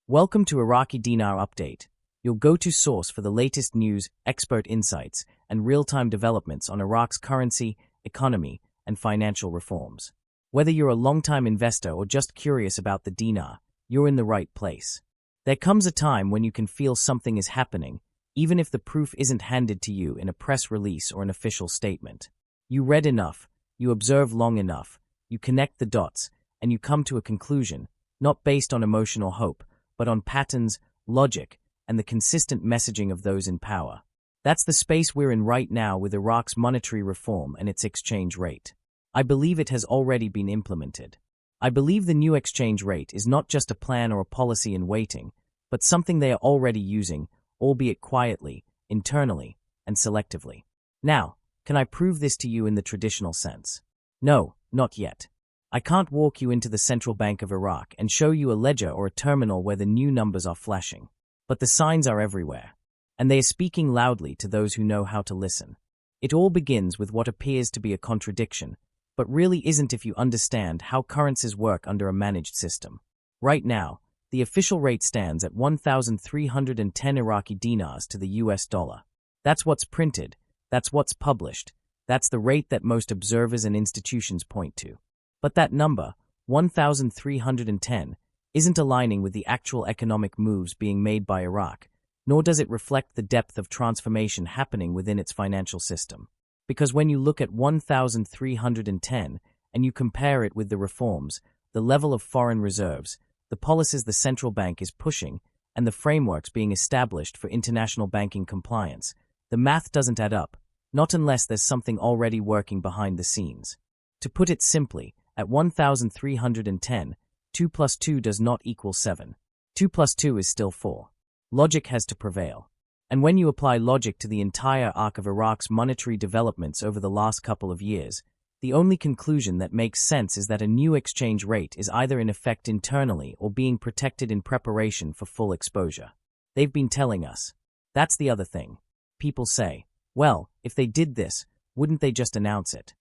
Welcome to Iraqi Dinar Update, your go-to source for the latest news, expert insights, and real-time developments on Iraq's currency, economy, and financial reforms. Whether you're a long-time investor or just curious about the dinar, you're in the right place. There comes a time when you can feel something is happening, even if the proof isn't handed to you in a press release or an official statement. You read enough, you observe long enough, you connect the dots, and you come to a conclusion, not based on emotional hope, but on patterns, logic, and the consistent messaging of those in power. That's the space we're in right now with Iraq's monetary reform and its exchange rate. I believe it has already been implemented. I believe the new exchange rate is not just a plan or a policy in waiting, but something they are already using, albeit quietly, internally, and selectively. Now, can I prove this to you in the traditional sense? No, not yet. I can't walk you into the Central Bank of Iraq and show you a ledger or a terminal where the new numbers are flashing. But the signs are everywhere, and they are speaking loudly to those who know how to listen. It all begins with what appears to be a contradiction, but really isn't if you understand how currencies work under a managed system. Right now, the official rate stands at 1,310 Iraqi dinars to the US dollar. That's what's printed, that's what's published, that's the rate that most observers and institutions point to. But that number, 1,310, isn't aligning with the actual economic moves being made by Iraq, nor does it reflect the depth of transformation happening within its financial system. Because when you look at 1,310 and you compare it with the reforms, the level of foreign reserves, the policies the central bank is pushing, and the frameworks being established for international banking compliance, the math doesn't add up, not unless there's something already working behind the scenes. To put it simply, at 1,310, 2 plus 2 does not equal 7. 2 plus 2 is still 4. Logic has to prevail. And when you apply logic to the entire arc of Iraq's monetary developments over the last couple of years, the only conclusion that makes sense is that a new exchange rate is either in effect internally or being protected in preparation for full exposure. They've been telling us. That's the other thing. People say, well, if they did this, wouldn't they just announce it?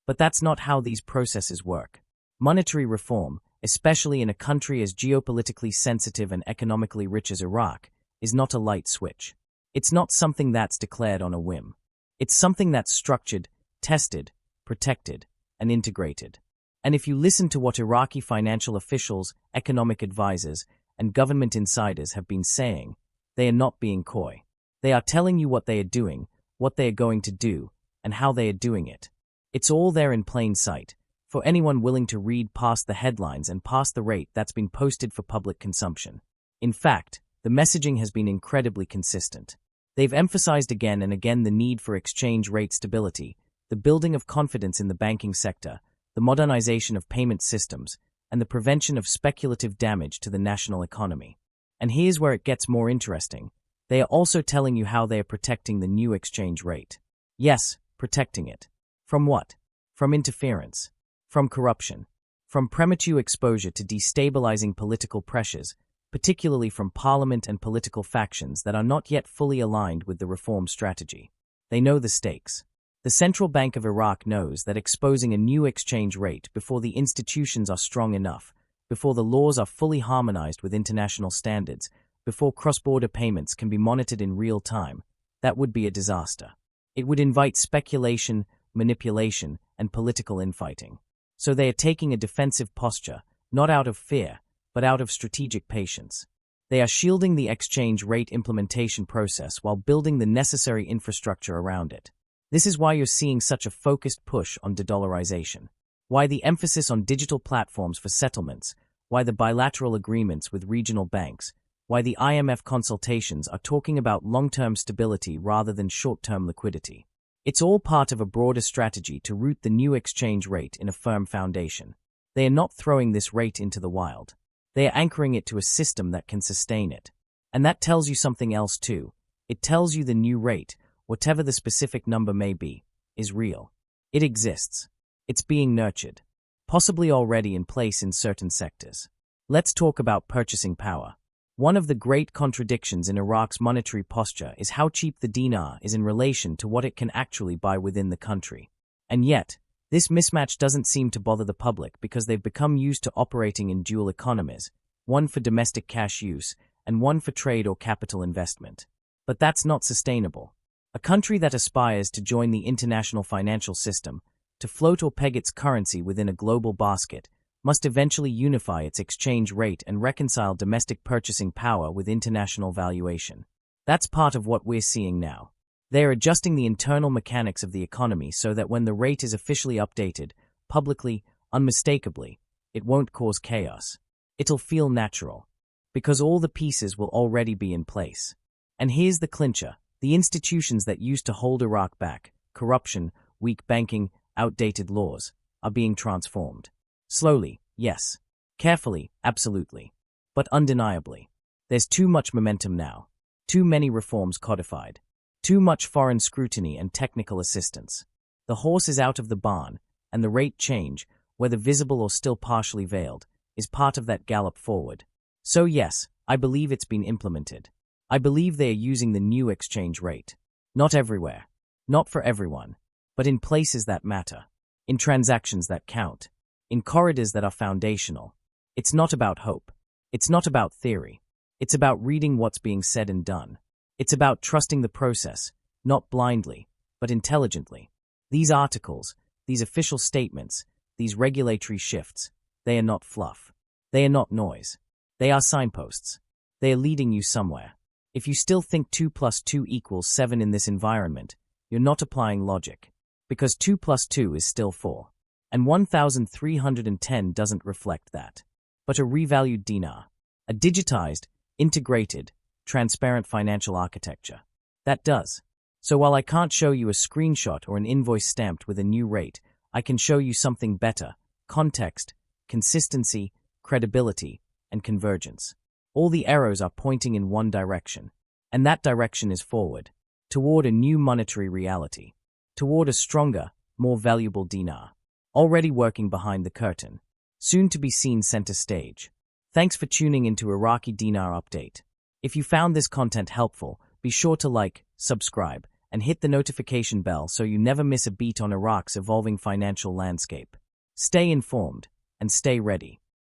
But that's not how these processes work. Monetary reform, especially in a country as geopolitically sensitive and economically rich as Iraq, is not a light switch. It's not something that's declared on a whim. It's something that's structured, tested, protected, and integrated. And if you listen to what Iraqi financial officials, economic advisors, and government insiders have been saying, they are not being coy. They are telling you what they are doing, what they are going to do, and how they are doing it. It's all there in plain sight, for anyone willing to read past the headlines and past the rate that's been posted for public consumption. In fact, the messaging has been incredibly consistent. They've emphasized again and again the need for exchange rate stability, the building of confidence in the banking sector, the modernization of payment systems, and the prevention of speculative damage to the national economy. And here's where it gets more interesting. They are also telling you how they are protecting the new exchange rate. Yes, protecting it. From what? From interference. From corruption. From premature exposure to destabilizing political pressures, particularly from parliament and political factions that are not yet fully aligned with the reform strategy. They know the stakes. The Central Bank of Iraq knows that exposing a new exchange rate before the institutions are strong enough, before the laws are fully harmonized with international standards, before cross-border payments can be monitored in real time, that would be a disaster. It would invite speculation, manipulation, and political infighting. So they are taking a defensive posture, not out of fear, but out of strategic patience. They are shielding the exchange rate implementation process while building the necessary infrastructure around it. This is why you're seeing such a focused push on de-dollarization. Why the emphasis on digital platforms for settlements, why the bilateral agreements with regional banks, why the IMF consultations are talking about long-term stability rather than short-term liquidity. It's all part of a broader strategy to root the new exchange rate in a firm foundation. They are not throwing this rate into the wild. They are anchoring it to a system that can sustain it. And that tells you something else too. It tells you the new rate, whatever the specific number may be, is real. It exists. It's being nurtured. Possibly already in place in certain sectors. Let's talk about purchasing power. One of the great contradictions in Iraq's monetary posture is how cheap the dinar is in relation to what it can actually buy within the country. And yet, This mismatch doesn't seem to bother the public because they've become used to operating in dual economies, one for domestic cash use, and one for trade or capital investment. But that's not sustainable. A country that aspires to join the international financial system, to float or peg its currency within a global basket, must eventually unify its exchange rate and reconcile domestic purchasing power with international valuation. That's part of what we're seeing now. They're adjusting the internal mechanics of the economy so that when the rate is officially updated, publicly, unmistakably, it won't cause chaos. It'll feel natural, because all the pieces will already be in place. And here's the clincher: the institutions that used to hold Iraq back, corruption, weak banking, outdated laws, are being transformed. Slowly, yes. Carefully, absolutely. But undeniably. There's too much momentum now. Too many reforms codified. Too much foreign scrutiny and technical assistance. The horse is out of the barn, and the rate change, whether visible or still partially veiled, is part of that gallop forward. So yes, I believe it's been implemented. I believe they are using the new exchange rate. Not everywhere. Not for everyone. But in places that matter. In transactions that count. In corridors that are foundational. It's not about hope. It's not about theory. It's about reading what's being said and done. It's about trusting the process, not blindly, but intelligently. These articles, these official statements, these regulatory shifts, they are not fluff. They are not noise. They are signposts. They are leading you somewhere. If you still think 2 plus 2 equals 7 in this environment, you're not applying logic. Because 2 plus 2 is still 4. And 1,310 doesn't reflect that. But a revalued dinar. A digitized, integrated, transparent financial architecture. That does. So while I can't show you a screenshot or an invoice stamped with a new rate, I can show you something better: context, consistency, credibility, and convergence. All the arrows are pointing in one direction, and that direction is forward, toward a new monetary reality, toward a stronger, more valuable dinar, already working behind the curtain, soon to be seen center stage. Thanks for tuning into Iraqi Dinar Update. If you found this content helpful, be sure to like, subscribe, and hit the notification bell so you never miss a beat on Iraq's evolving financial landscape. Stay informed, and stay ready.